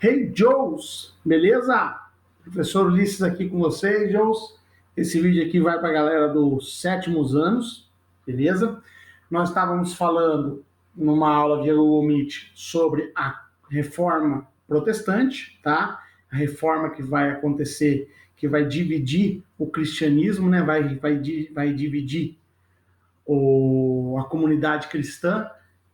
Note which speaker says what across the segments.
Speaker 1: Hey, Joes! Beleza? Professor Ulisses aqui com vocês, Joes. Esse vídeo aqui vai para a galera dos sétimos anos, beleza? Nós estávamos falando numa aula via Google Meet sobre a reforma protestante, tá? A reforma que vai acontecer, que vai dividir o cristianismo, né? Vai dividir a comunidade cristã,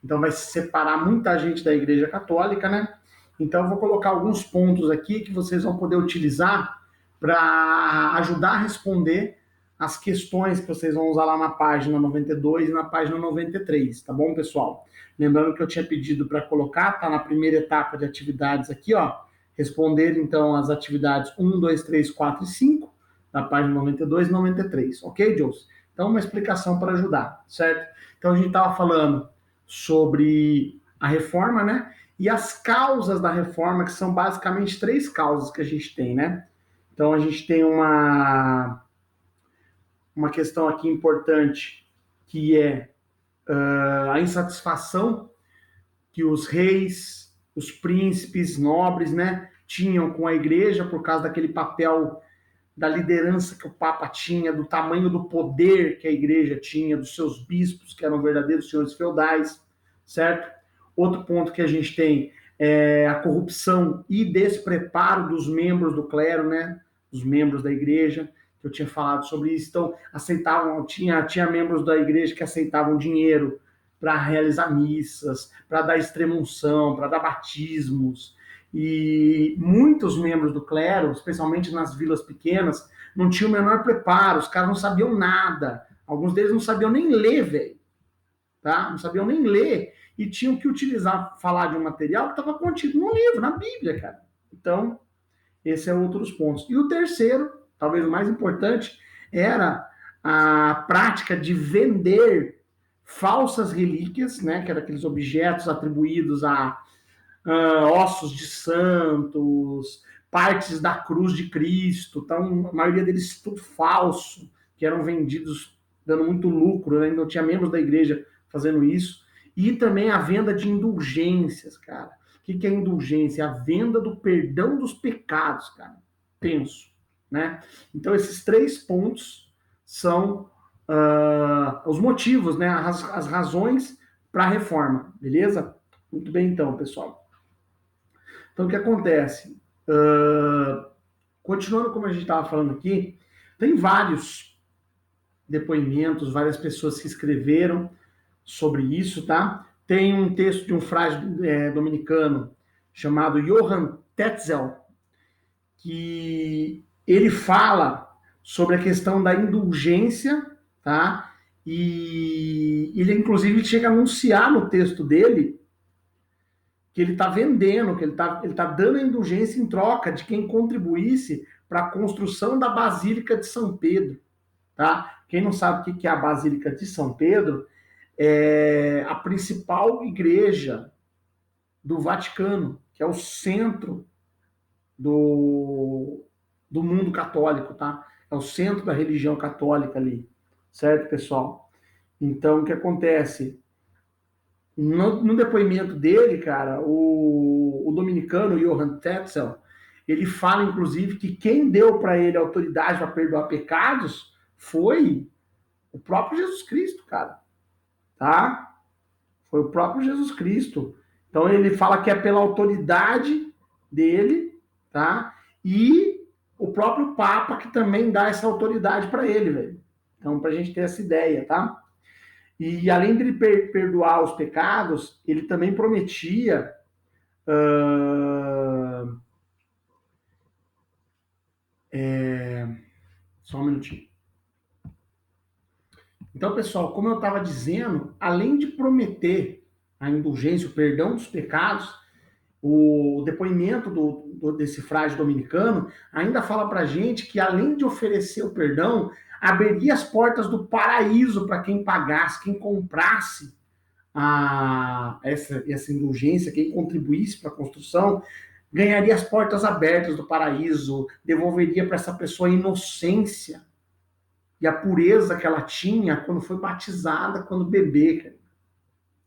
Speaker 1: então vai separar muita gente da Igreja Católica, né? Então eu vou colocar alguns pontos aqui que vocês vão poder utilizar para ajudar a responder as questões que vocês vão usar lá na página 92 e na página 93, tá bom, pessoal? Lembrando que eu tinha pedido para colocar, tá na primeira etapa de atividades aqui, ó, responder então as atividades 1, 2, 3, 4 e 5, da página 92 e 93, ok, Jules? Então, uma explicação para ajudar, certo? Então, a gente estava falando sobre a reforma, né? E as causas da reforma, que são basicamente três causas que a gente tem, né? Então, a gente tem uma questão aqui importante, que é a insatisfação que os reis, os príncipes, nobres, né, tinham com a igreja por causa daquele papel da liderança que o Papa tinha, do tamanho do poder que a igreja tinha, dos seus bispos, que eram verdadeiros senhores feudais, certo? Outro ponto que a gente tem é a corrupção e despreparo dos membros do clero, né? Dos membros da igreja, que eu tinha falado sobre isso. Então, tinha membros da igreja que aceitavam dinheiro para realizar missas, para dar extrema-unção, para dar batismos, e muitos membros do clero, especialmente nas vilas pequenas, não tinham o menor preparo, os caras não sabiam nada. Alguns deles não sabiam nem ler, velho. Tá? Não sabiam nem ler. E tinham que utilizar, falar de um material que estava contido no livro, na Bíblia, cara. Então, esse é outro dos pontos. E o terceiro, talvez o mais importante, era a prática de vender falsas relíquias, né, que eram aqueles objetos atribuídos a ossos de santos, partes da cruz de Cristo, então a maioria deles tudo falso, que eram vendidos dando muito lucro, né? Não tinha membros da igreja fazendo isso, e também a venda de indulgências, cara. O que é indulgência? A venda do perdão dos pecados, cara. Penso, né? Então esses três pontos são os motivos, né? As razões para a reforma, beleza? Muito bem, então, pessoal. Então, o que acontece? Continuando como a gente estava falando aqui, tem vários depoimentos, várias pessoas que escreveram sobre isso, tá? Tem um texto de um frade dominicano chamado Johann Tetzel, que ele fala sobre a questão da indulgência, tá? E ele, inclusive, chega a anunciar no texto dele que ele está vendendo, que ele tá dando a indulgência em troca de quem contribuísse para a construção da Basílica de São Pedro. Tá? Quem não sabe o que é a Basílica de São Pedro, é a principal igreja do Vaticano, que é o centro do mundo católico, tá? É o centro da religião católica ali, certo, pessoal? Então, o que acontece? No depoimento dele, cara, o dominicano Johann Tetzel, ele fala, inclusive, que quem deu para ele autoridade para perdoar pecados foi o próprio Jesus Cristo, cara. Tá? Foi o próprio Jesus Cristo. Então ele fala que é pela autoridade dele, tá? E o próprio Papa que também dá essa autoridade para ele, velho. Então, para a gente ter essa ideia, tá? E além de ele perdoar os pecados, ele também prometia. Só um minutinho. Então, pessoal, como eu estava dizendo, além de prometer a indulgência, o perdão dos pecados, o depoimento desse frade dominicano ainda fala para a gente que, além de oferecer o perdão, abriria as portas do paraíso para quem pagasse, quem comprasse essa indulgência, quem contribuísse para a construção, ganharia as portas abertas do paraíso, devolveria para essa pessoa a inocência e a pureza que ela tinha quando foi batizada, quando bebê.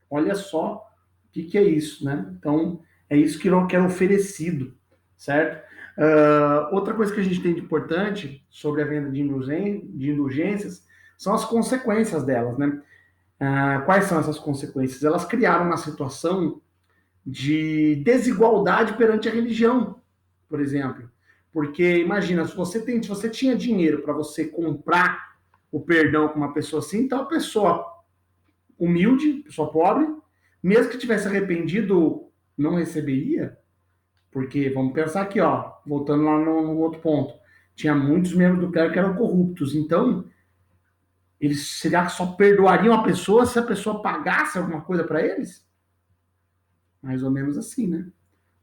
Speaker 1: Olha só o que é isso, né? Então, É isso que era oferecido, certo? Outra coisa que a gente tem de importante sobre a venda de indulgências são as consequências delas, né? Quais são essas consequências? Elas criaram uma situação de desigualdade perante a religião, por exemplo. Porque imagina, se você tinha dinheiro para você comprar o perdão com uma pessoa assim, então a pessoa humilde, pessoa pobre, mesmo que tivesse arrependido, não receberia, porque vamos pensar aqui, ó, voltando lá no outro ponto, tinha muitos membros do clero que eram corruptos, então eles será que só perdoariam a pessoa se a pessoa pagasse alguma coisa para eles? Mais ou menos assim, né?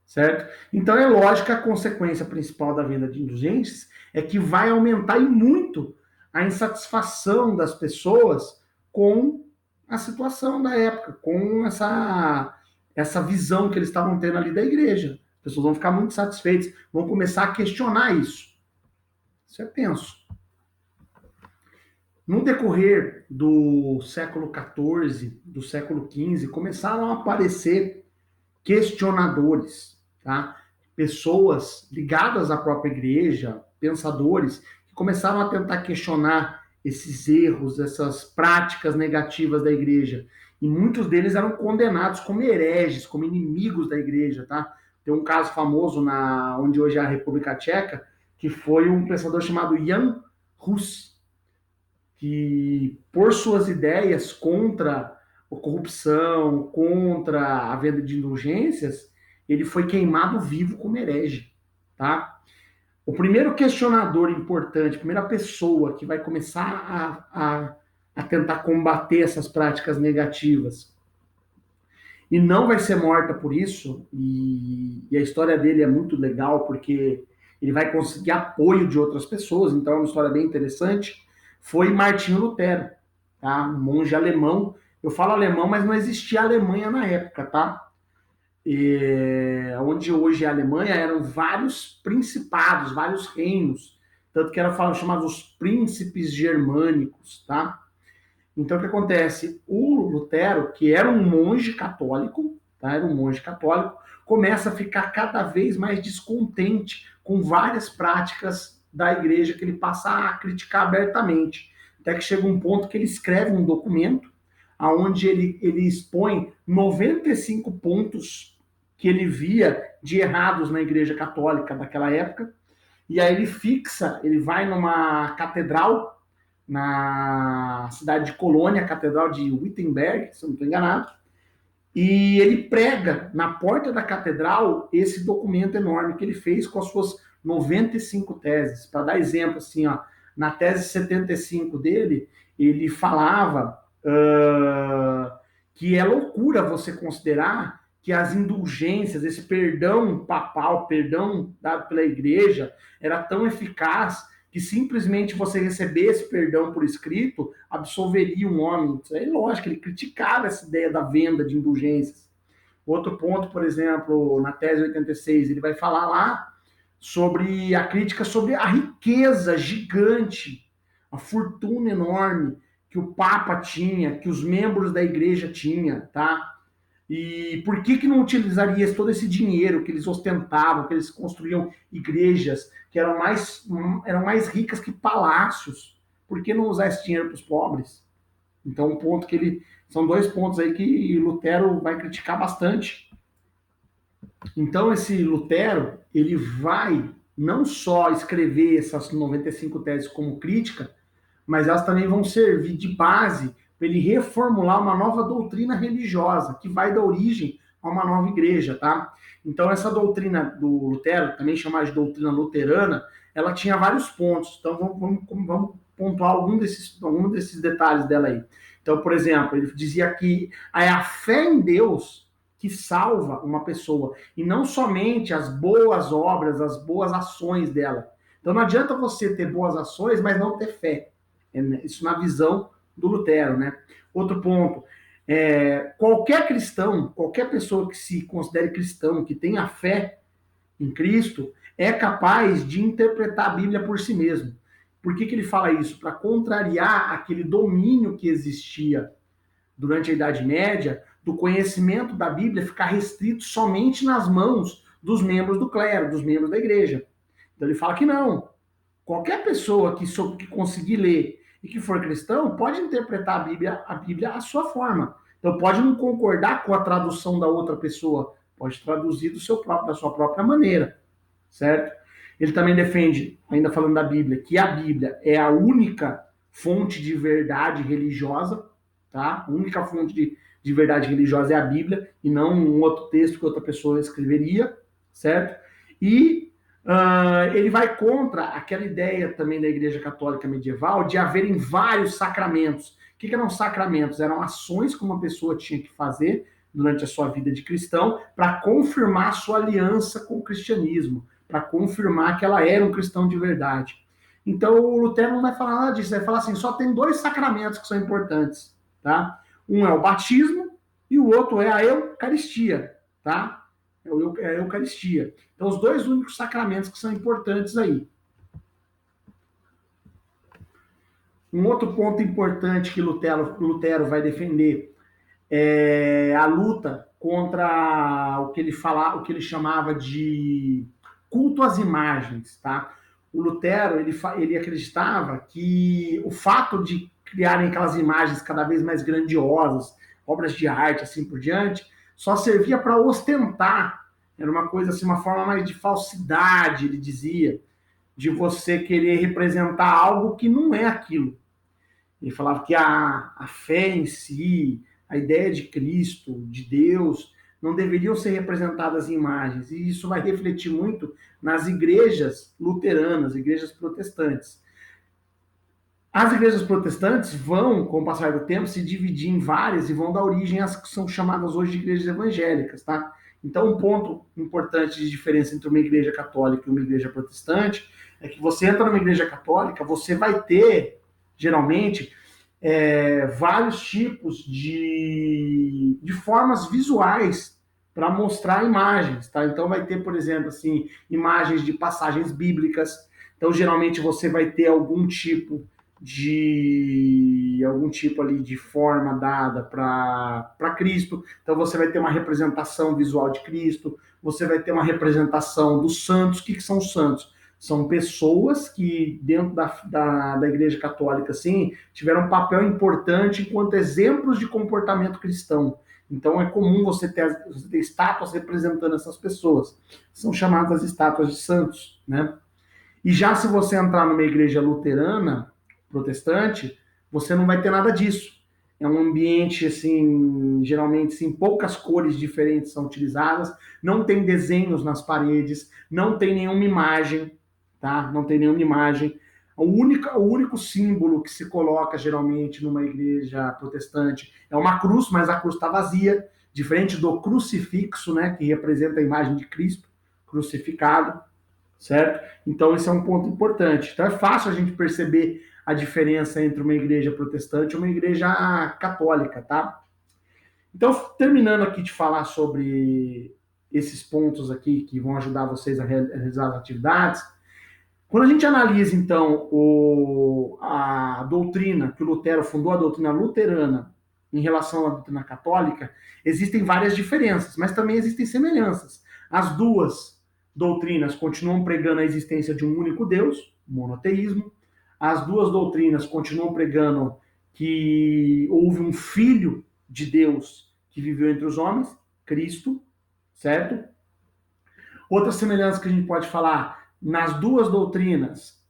Speaker 1: Certo? Então é lógico que a consequência principal da venda de indulgências é que vai aumentar e muito a insatisfação das pessoas com a situação da época, com essa visão que eles estavam tendo ali da igreja. As pessoas vão ficar muito satisfeitas, vão começar a questionar isso. Isso é tenso. No decorrer do século XIV, do século XV, começaram a aparecer questionadores, tá? Pessoas ligadas à própria igreja, pensadores, que começaram a tentar questionar esses erros, essas práticas negativas da igreja. E muitos deles eram condenados como hereges, como inimigos da igreja, tá? Tem um caso famoso onde hoje é a República Tcheca, que foi um pensador chamado Jan Hus, que por suas ideias contra a corrupção, contra a venda de indulgências, ele foi queimado vivo como herege, tá? O primeiro questionador importante, a primeira pessoa que vai começar a tentar combater essas práticas negativas e não vai ser morta por isso, e a história dele é muito legal porque ele vai conseguir apoio de outras pessoas, então é uma história bem interessante, foi Martinho Lutero, tá? Um monge alemão. Eu falo alemão, mas não existia Alemanha na época, tá? Onde hoje é a Alemanha, eram vários principados, vários reinos, tanto que eram chamados os príncipes germânicos, tá? Então, o que acontece? O Lutero, que era um monge católico, tá? Era um monge católico, começa a ficar cada vez mais descontente com várias práticas da igreja que ele passa a criticar abertamente. Até que chega um ponto que ele escreve um documento onde ele expõe 95 pontos que ele via de errados na igreja católica daquela época, e aí ele vai numa catedral na cidade de Colônia, a Catedral de Wittenberg, se eu não estou enganado, e ele prega na porta da catedral esse documento enorme que ele fez com as suas 95 teses. Para dar exemplo, assim, ó, na tese 75 dele, ele falava que é loucura você considerar que as indulgências, esse perdão papal, perdão dado pela igreja, era tão eficaz que simplesmente você recebesse perdão por escrito absolveria um homem. Isso aí, lógico, ele criticava essa ideia da venda de indulgências. Outro ponto, por exemplo, na tese 86, ele vai falar lá sobre a crítica sobre a riqueza gigante, a fortuna enorme que o Papa tinha, que os membros da igreja tinham, tá? E por que não utilizaria todo esse dinheiro que eles ostentavam, que eles construíam igrejas que eram mais ricas que palácios? Por que não usar esse dinheiro para os pobres? Então, um ponto que ele. São dois pontos aí que Lutero vai criticar bastante. Então, esse Lutero, ele vai não só escrever essas 95 teses como crítica, mas elas também vão servir de base para ele reformular uma nova doutrina religiosa, que vai dar origem a uma nova igreja, tá? Então, essa doutrina do Lutero, também chamada de doutrina luterana, ela tinha vários pontos. Então, vamos pontuar algum desses detalhes dela aí. Então, por exemplo, ele dizia que é a fé em Deus que salva uma pessoa, e não somente as boas obras, as boas ações dela. Então, não adianta você ter boas ações, mas não ter fé. Isso na visão do Lutero, né? Outro ponto, qualquer cristão, qualquer pessoa que se considere cristão, que tenha fé em Cristo, é capaz de interpretar a Bíblia por si mesmo. Por que ele fala isso? Para contrariar aquele domínio que existia durante a Idade Média, do conhecimento da Bíblia ficar restrito somente nas mãos dos membros do clero, dos membros da igreja. Então ele fala que não. Qualquer pessoa que conseguir ler e que for cristão pode interpretar a Bíblia à sua forma. Então pode não concordar com a tradução da outra pessoa, pode traduzir da sua própria maneira, certo? Ele também defende, ainda falando da Bíblia, que a Bíblia é a única fonte de verdade religiosa, tá? A única fonte de verdade religiosa é a Bíblia e não um outro texto que outra pessoa escreveria, certo? E ele vai contra aquela ideia também da Igreja Católica medieval de haverem vários sacramentos. O que eram sacramentos? Eram ações que uma pessoa tinha que fazer durante a sua vida de cristão para confirmar sua aliança com o cristianismo, para confirmar que ela era um cristão de verdade. Então o Lutero não vai falar nada disso, vai falar assim, só tem 2 sacramentos que são importantes, tá? Um é o batismo e o outro é a Eucaristia, tá? É a Eucaristia. Então, os 2 únicos sacramentos que são importantes aí. Um outro ponto importante que Lutero vai defender é a luta contra o que ele chamava de culto às imagens, tá? O Lutero, ele acreditava que o fato de criarem aquelas imagens cada vez mais grandiosas, obras de arte, assim por diante, só servia para ostentar. Era uma coisa assim, uma forma mais de falsidade, ele dizia, de você querer representar algo que não é aquilo. Ele falava que a fé em si, a ideia de Cristo, de Deus, não deveriam ser representadas em imagens. E isso vai refletir muito nas igrejas luteranas, igrejas protestantes. As igrejas protestantes vão, com o passar do tempo, se dividir em várias e vão dar origem às que são chamadas hoje de igrejas evangélicas, tá? Então, um ponto importante de diferença entre uma igreja católica e uma igreja protestante é que você entra numa igreja católica, você vai ter, geralmente, vários tipos de formas visuais para mostrar imagens, tá? Então, vai ter, por exemplo, assim, imagens de passagens bíblicas. Então, geralmente, você vai ter algum tipo ali de forma dada para Cristo. Então você vai ter uma representação visual de Cristo, você vai ter uma representação dos santos. O que são os santos? São pessoas que, dentro da Igreja Católica, assim, tiveram um papel importante enquanto exemplos de comportamento cristão. Então é comum você ter estátuas representando essas pessoas. São chamadas estátuas de santos, né? E já se você entrar numa igreja luterana, protestante, você não vai ter nada disso. É um ambiente, assim, geralmente, assim, poucas cores diferentes são utilizadas, não tem desenhos nas paredes, não tem nenhuma imagem, tá? Não tem nenhuma imagem. O único símbolo que se coloca, geralmente, numa igreja protestante é uma cruz, mas a cruz está vazia, diferente do crucifixo, né, que representa a imagem de Cristo crucificado, certo? Então, esse é um ponto importante. Então, é fácil a gente perceber a diferença entre uma igreja protestante e uma igreja católica, tá? Então, terminando aqui de falar sobre esses pontos aqui que vão ajudar vocês a realizar as atividades, quando a gente analisa, então, a doutrina que o Lutero fundou, a doutrina luterana, em relação à doutrina católica, existem várias diferenças, mas também existem semelhanças. As duas doutrinas continuam pregando a existência de um único Deus, monoteísmo. As duas doutrinas continuam pregando que houve um filho de Deus que viveu entre os homens, Cristo, certo? Outra semelhança que a gente pode falar, nas duas doutrinas,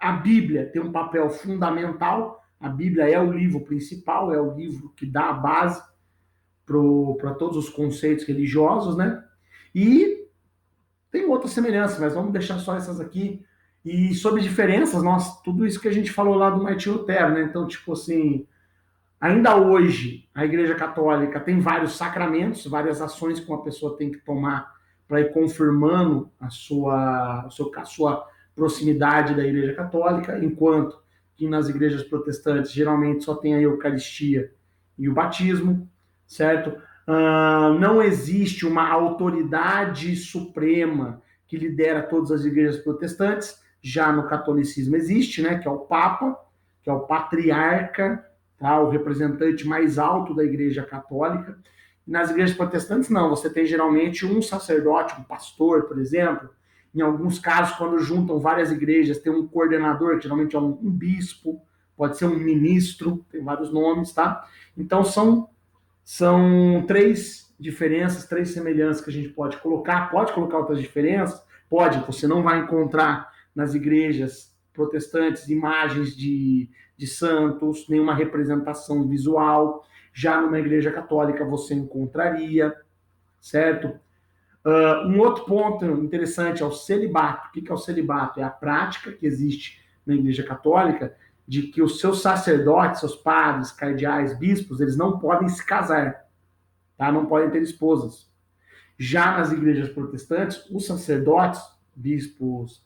Speaker 1: a Bíblia tem um papel fundamental, a Bíblia é o livro principal, é o livro que dá a base para todos os conceitos religiosos, né? E tem outras semelhanças, mas vamos deixar só essas aqui. E sobre diferenças, tudo isso que a gente falou lá do Martinho Lutero, né? Então, tipo assim, ainda hoje, a Igreja Católica tem vários sacramentos, várias ações que uma pessoa tem que tomar para ir confirmando a sua proximidade da Igreja Católica, enquanto que nas igrejas protestantes geralmente só tem a Eucaristia e o batismo, certo? Não existe uma autoridade suprema que lidera todas as igrejas protestantes. Já no catolicismo existe, né, que é o Papa, que é o patriarca, tá? O representante mais alto da Igreja Católica. Nas igrejas protestantes, não. Você tem geralmente um sacerdote, um pastor, por exemplo. Em alguns casos, quando juntam várias igrejas, tem um coordenador, que geralmente é um bispo, pode ser um ministro, tem vários nomes, tá? Então, são três diferenças, três semelhanças que a gente pode colocar. Pode colocar outras diferenças? Pode. Você não vai encontrar nas igrejas protestantes imagens de santos, nenhuma representação visual. Já numa igreja católica você encontraria, certo? Um outro ponto interessante é o celibato. O que é o celibato? É a prática que existe na Igreja Católica de que os seus sacerdotes, seus padres, cardeais, bispos, eles não podem se casar, tá? Não podem ter esposas. Já nas igrejas protestantes, os sacerdotes, bispos,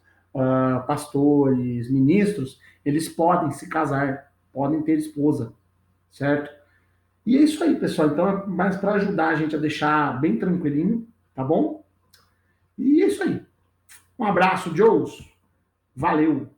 Speaker 1: pastores, ministros, eles podem se casar, podem ter esposa, certo? E é isso aí, pessoal. Então, é mais para ajudar a gente a deixar bem tranquilinho, tá bom? E é isso aí. Um abraço, Joes. Valeu!